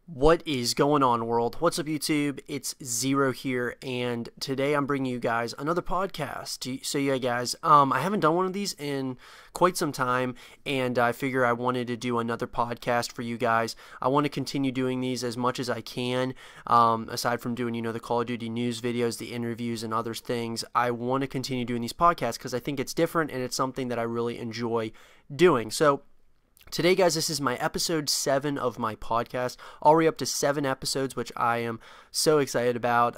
What is going on, world? What's up, YouTube? It's Zero here, and today I'm bringing you guys another podcast. So yeah, guys, I haven't done one of these in quite some time, and I figure I wanted to do another podcast for you guys. I want to continue doing these as much as I can, aside from doing, the Call of Duty news videos, the interviews, and other things. I want to continue doing these podcasts because I think it's different, and it's something that I really enjoy doing. So today, guys, this is my episode 7 of my podcast, already up to 7 episodes, which I am so excited about.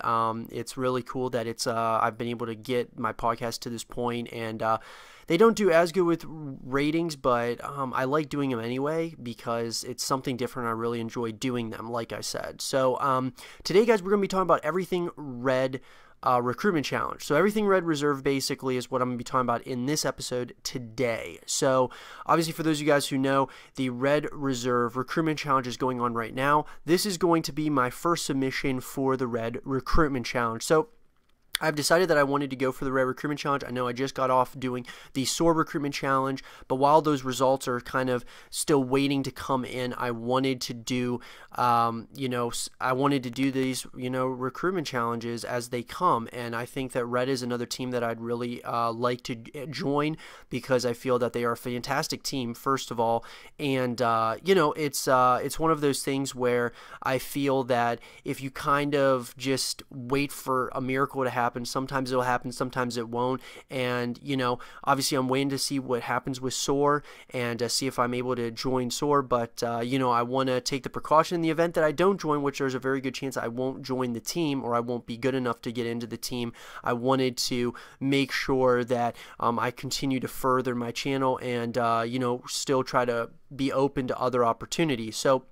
It's really cool that I've been able to get my podcast to this point, and they don't do as good with ratings, but I like doing them anyway because it's something different. I really enjoy doing them, like I said. So today, guys, we're going to be talking about everything Red recruitment challenge. So everything Red Reserve basically is what I'm going to be talking about in this episode today. So obviously, for those of you guys who know, the Red Reserve recruitment challenge is going on right now. This is going to be my first submission for the Red recruitment challenge. So I've decided that I wanted to go for the Red Recruitment Challenge. I know I just got off doing the SOAR Recruitment Challenge, but while those results are kind of still waiting to come in, I wanted to do, I wanted to do these, recruitment challenges as they come, and I think that Red is another team that I'd really like to join because I feel that they are a fantastic team, first of all, and it's one of those things where I feel that if you kind of just wait for a miracle to happen, sometimes it'll happen, sometimes it won't. And obviously I'm waiting to see what happens with SOAR and see if I'm able to join SOAR, but I want to take the precaution in the event that I don't join, which there's a very good chance I won't join the team or I won't be good enough to get into the team. I wanted to make sure that I continue to further my channel and still try to be open to other opportunities. So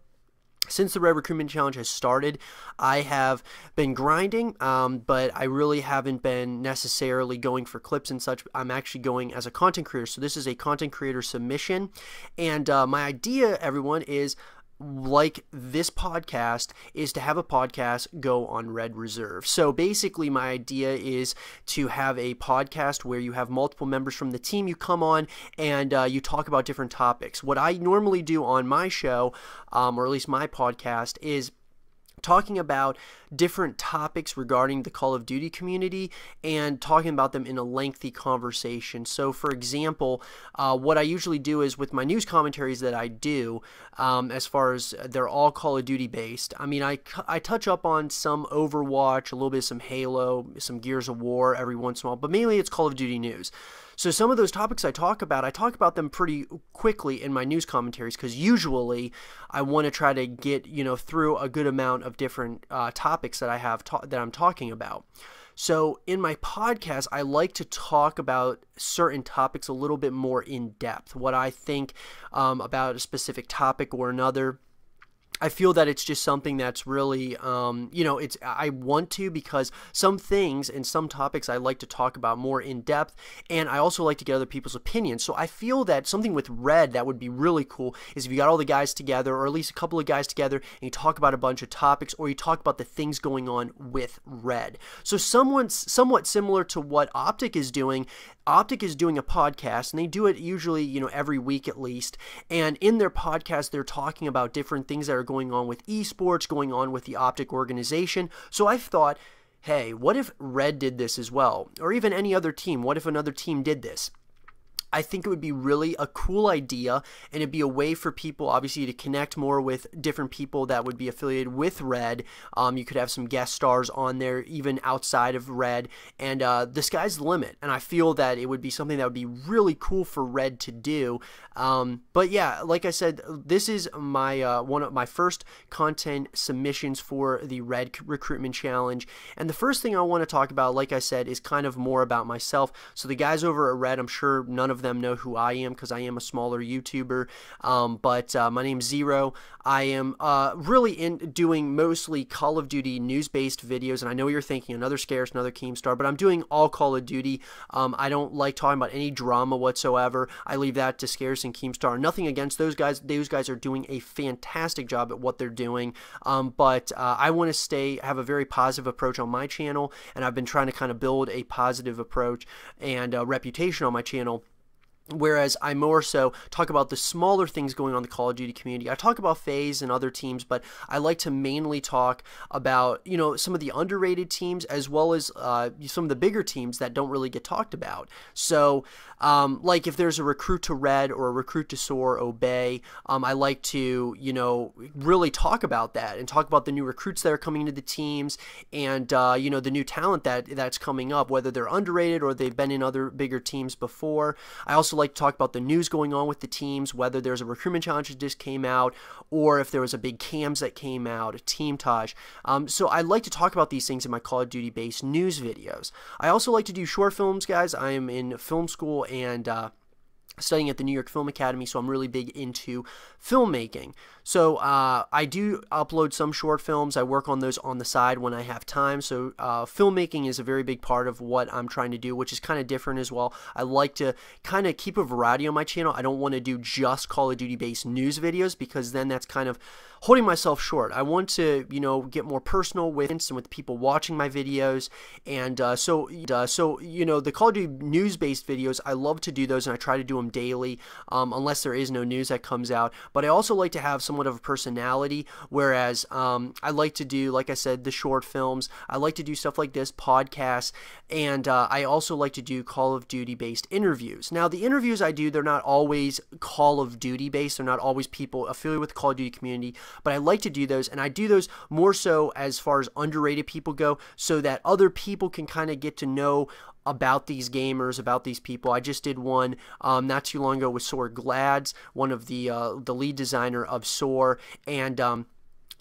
since the Red Recruitment Challenge has started, I have been grinding, but I really haven't been necessarily going for clips and such. I'm actually going as a content creator. So this is a content creator submission. And my idea, everyone, is like this podcast is to have a podcast go on Red Reserve. So basically my idea is to have a podcast where you have multiple members from the team, you come on and you talk about different topics. What I normally do on my show, or at least my podcast, is talking about different topics regarding the Call of Duty community and talking about them in a lengthy conversation. So for example, what I usually do is with my news commentaries that I do, as far as they're all Call of Duty based, I mean, I touch up on some Overwatch, a little bit of some Halo, some Gears of War every once in a while, but mainly it's Call of Duty news. So some of those topics I talk about them pretty quickly in my news commentaries because usually I want to try to get through a good amount of different topics that I have that I'm talking about. So in my podcast, I like to talk about certain topics a little bit more in depth, what I think about a specific topic or another. I feel that it's just something that's really, I want to, because some things and some topics I like to talk about more in depth, and I also like to get other people's opinions. So I feel that something with Red that would be really cool is if you got all the guys together, or at least a couple of guys together, and you talk about a bunch of topics, or you talk about the things going on with Red. So somewhat similar to what Optic is doing. Optic is doing a podcast, and they do it usually, every week at least. And in their podcast, they're talking about different things that are going on with esports, going on with the Optic organization. So I've thought, hey, what if Red did this as well? Or even any other team? What if another team did this? I think it would be really a cool idea, and it'd be a way for people, obviously, to connect more with different people that would be affiliated with Red. You could have some guest stars on there, even outside of Red, and the sky's the limit. And I feel that it would be something that would be really cool for Red to do. But yeah, like I said, this is my one of my first content submissions for the Red Recruitment Challenge. And the first thing I want to talk about, like I said, is kind of more about myself. So the guys over at Red, I'm sure none of them know who I am because I am a smaller YouTuber, but my name's Zero. I am really doing mostly Call of Duty news-based videos, and I know you're thinking another Scarce, another Keemstar, but I'm doing all Call of Duty. I don't like talking about any drama whatsoever. I leave that to Scarce and Keemstar. Nothing against those guys. Those guys are doing a fantastic job at what they're doing, but I want to have a very positive approach on my channel, and I've been trying to kind of build a positive approach and reputation on my channel. Whereas I more so talk about the smaller things going on in the Call of Duty community. I talk about FaZe and other teams, but I like to mainly talk about, you know, some of the underrated teams as well as some of the bigger teams that don't really get talked about. So, like if there's a recruit to Red or a recruit to Soar, Obey, I like to, you know, really talk about that and talk about the new recruits that are coming into the teams and, you know, the new talent that's coming up, whether they're underrated or they've been in other bigger teams before. I also like to talk about the news going on with the teams, whether there's a recruitment challenge that just came out or if there was a big cams that came out, a team Taj. So I like to talk about these things in my Call of Duty based news videos. I also like to do short films, guys. I am in film school and studying at the New York Film Academy, so I'm really big into filmmaking. So I do upload some short films. I work on those on the side when I have time. So filmmaking is a very big part of what I'm trying to do, which is kind of different as well. I like to kind of keep a variety on my channel. I don't want to do just Call of Duty based news videos because then that's kind of holding myself short. I want to, you know, get more personal with people watching my videos, and so you know, the Call of Duty news-based videos, I love to do those, and I try to do them daily, unless there is no news that comes out. But I also like to have somewhat of a personality, whereas I like to do, like I said, the short films. I like to do stuff like this, podcasts, and I also like to do Call of Duty-based interviews. Now, the interviews I do, they're not always Call of Duty-based. They're not always people affiliated with the Call of Duty community, but I like to do those, and I do those more so as far as underrated people go, so that other people can kind of get to know about these gamers, about these people. I just did one not too long ago with Soar Glads, one of the lead designer of Soar, and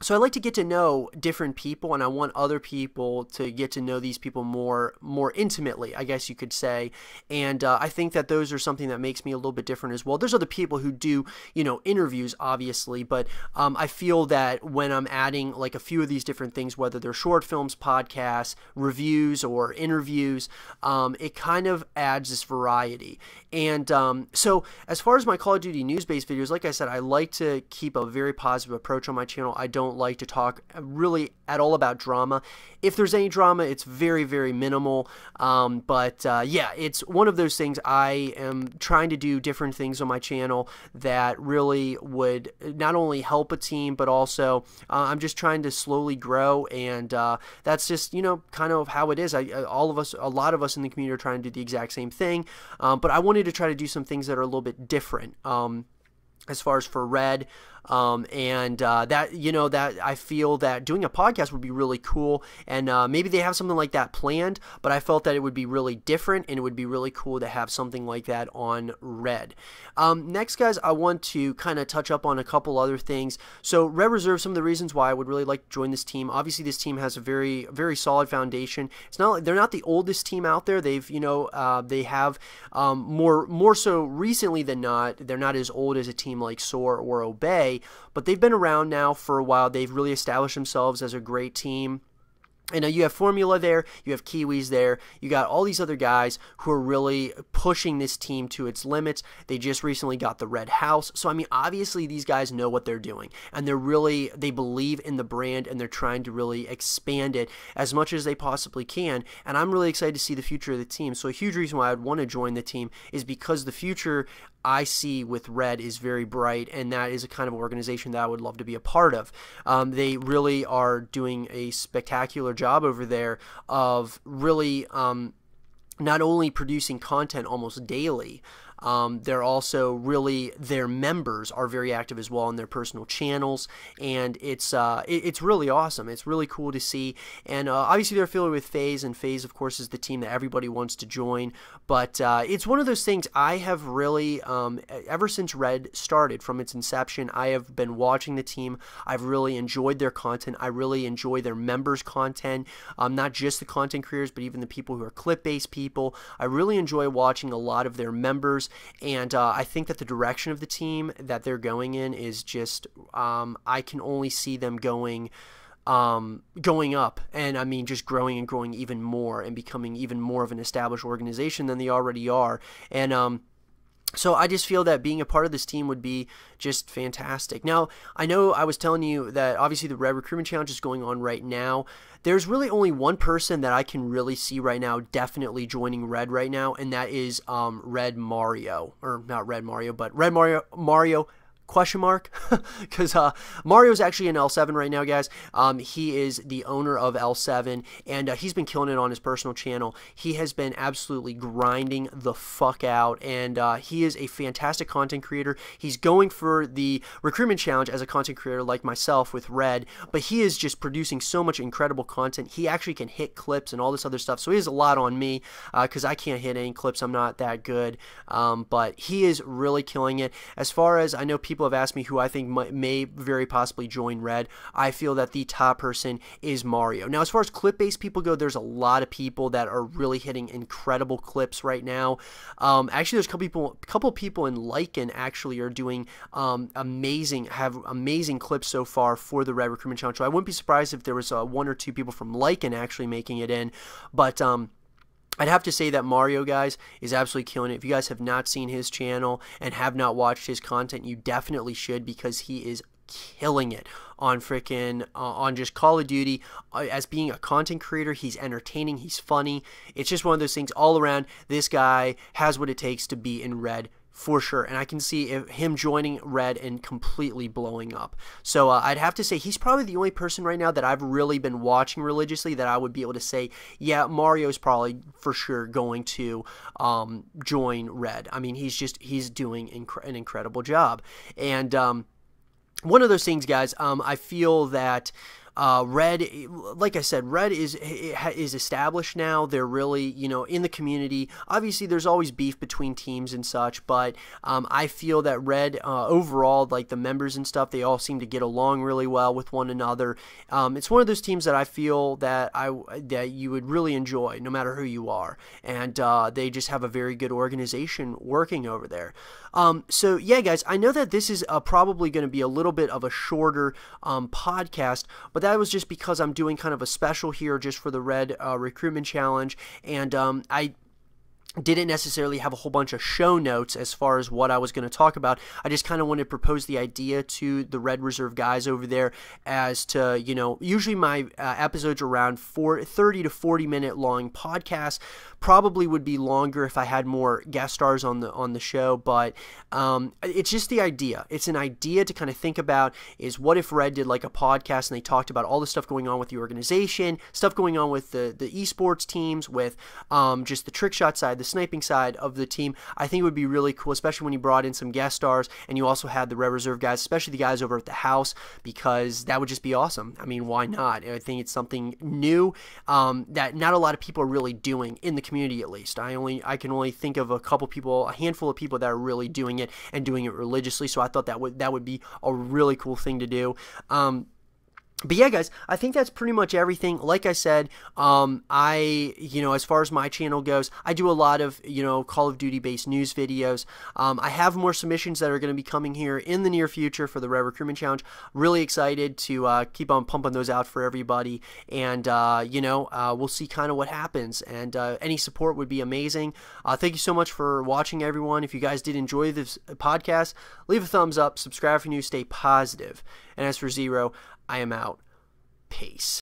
so I like to get to know different people, and I want other people to get to know these people more intimately, I guess you could say. And I think that those are something that makes me a little bit different as well. There's other people who do, you know, interviews, obviously, but I feel that when I'm adding like a few of these different things, whether they're short films, podcasts, reviews, or interviews, it kind of adds this variety. And so as far as my Call of Duty news-based videos, like I said, I like to keep a very positive approach on my channel. I don't like to talk really at all about drama. If there's any drama, it's very, very minimal. Yeah, it's one of those things. I am trying to do different things on my channel that really would not only help a team, but also I'm just trying to slowly grow, and that's just, you know, kind of how it is. A lot of us in the community are trying to do the exact same thing, but I wanted to try to do some things that are a little bit different. As far as for Red, that, you know, that I feel that doing a podcast would be really cool, and maybe they have something like that planned, but I felt that it would be really different, and it would be really cool to have something like that on Red. Next, guys, I want to kind of touch up on a couple other things. So Red Reserve, some of the reasons why I would really like to join this team. Obviously, this team has a very, very solid foundation. It's not like they're not the oldest team out there. They've, you know, they have more so recently than not. They're not as old as a team like Soar or Obey, but they've been around now for a while. They've really established themselves as a great team. And you have Formula there, you have Kiwis there, you got all these other guys who are really pushing this team to its limits. They just recently got the Red House. So, I mean, obviously these guys know what they're doing, and they believe in the brand, and they're trying to really expand it as much as they possibly can. And I'm really excited to see the future of the team. So a huge reason why I'd want to join the team is because the future I see with Red is very bright, and that is a kind of organization that I would love to be a part of. They really are doing a spectacular job over there of really not only producing content almost daily, they're also really, their members are very active as well on their personal channels, and it's really awesome. It's really cool to see. And obviously they're affiliated with FaZe, and FaZe of course is the team that everybody wants to join. But it's one of those things I have really, ever since Red started, from its inception, I have been watching the team. I've really enjoyed their content. I really enjoy their members' content, not just the content creators, but even the people who are clip-based people. I really enjoy watching a lot of their members. And I think that the direction of the team that they're going in is just, I can only see them going up, and I mean just growing and growing even more, and becoming even more of an established organization than they already are. And So I just feel that being a part of this team would be just fantastic. Now, I know I was telling you that obviously the Red Recruitment Challenge is going on right now. There's really only one person that I can really see right now definitely joining Red right now, and that is Red Mario. Or not Red Mario, but Red Mario question mark, because Mario's actually in L7 right now, guys. He is the owner of L7, and he's been killing it on his personal channel. He has been absolutely grinding the fuck out, and he is a fantastic content creator. He's going for the recruitment challenge as a content creator like myself with Red, but he is just producing so much incredible content. He actually can hit clips and all this other stuff, so he has a lot on me because I can't hit any clips. I'm not that good, but he is really killing it. As far as I know, people have asked me who I think may very possibly join Red. I feel that the top person is Mario. Now, as far as clip-based people go, there's a lot of people that are really hitting incredible clips right now. Actually, there's a couple people in Lycan actually are doing amazing clips so far for the Red Recruitment Challenge. So I wouldn't be surprised if there was one or two people from Lycan actually making it in, but I'd have to say that Mario, guys, is absolutely killing it. If you guys have not seen his channel and have not watched his content, you definitely should, because he is killing it on freaking on just Call of Duty. As being a content creator, he's entertaining, he's funny. It's just one of those things all around. This guy has what it takes to be in Red, for sure, and I can see him joining Red and completely blowing up. So I'd have to say he's probably the only person right now that I've really been watching religiously that I would be able to say, yeah, Mario's probably for sure going to join Red. I mean, he's doing an incredible job. And one of those things, guys, I feel that Red, like I said, Red is established now. They're really, you know, in the community. Obviously, there's always beef between teams and such, but I feel that Red, overall, like the members and stuff, they all seem to get along really well with one another. It's one of those teams that I feel that you would really enjoy, no matter who you are, and they just have a very good organization working over there. So yeah, guys, I know that this is probably going to be a little bit of a shorter podcast, but that was just because I'm doing kind of a special here just for the Red Recruitment Challenge, and I didn't necessarily have a whole bunch of show notes as far as what I was going to talk about. I just kind of wanted to propose the idea to the Red Reserve guys over there as to, you know, usually my episodes are around 30 to 40 minute long podcasts. Probably would be longer if I had more guest stars on the show, but it's just the idea. It's an idea to kind of think about, is what if Red did like a podcast and they talked about all the stuff going on with the organization, stuff going on with the esports teams, with just the trick shot side, the sniping side of the team. I think it would be really cool, especially when you brought in some guest stars and you also had the Red Reserve guys, especially the guys over at the house, because that would just be awesome. I mean, why not? I think it's something new that not a lot of people are really doing in the community, at least. I can only think of a handful of people that are really doing it and doing it religiously. So I thought that would be a really cool thing to do. But yeah, guys, I think that's pretty much everything. Like I said, as far as my channel goes, I do a lot of, Call of Duty based news videos. I have more submissions that are going to be coming here in the near future for the Red Recruitment Challenge. Really excited to keep on pumping those out for everybody. And, we'll see kind of what happens. And any support would be amazing. Thank you so much for watching, everyone. If you guys did enjoy this podcast, leave a thumbs up, subscribe if you're new, stay positive. And as for Zero, I am out. Peace.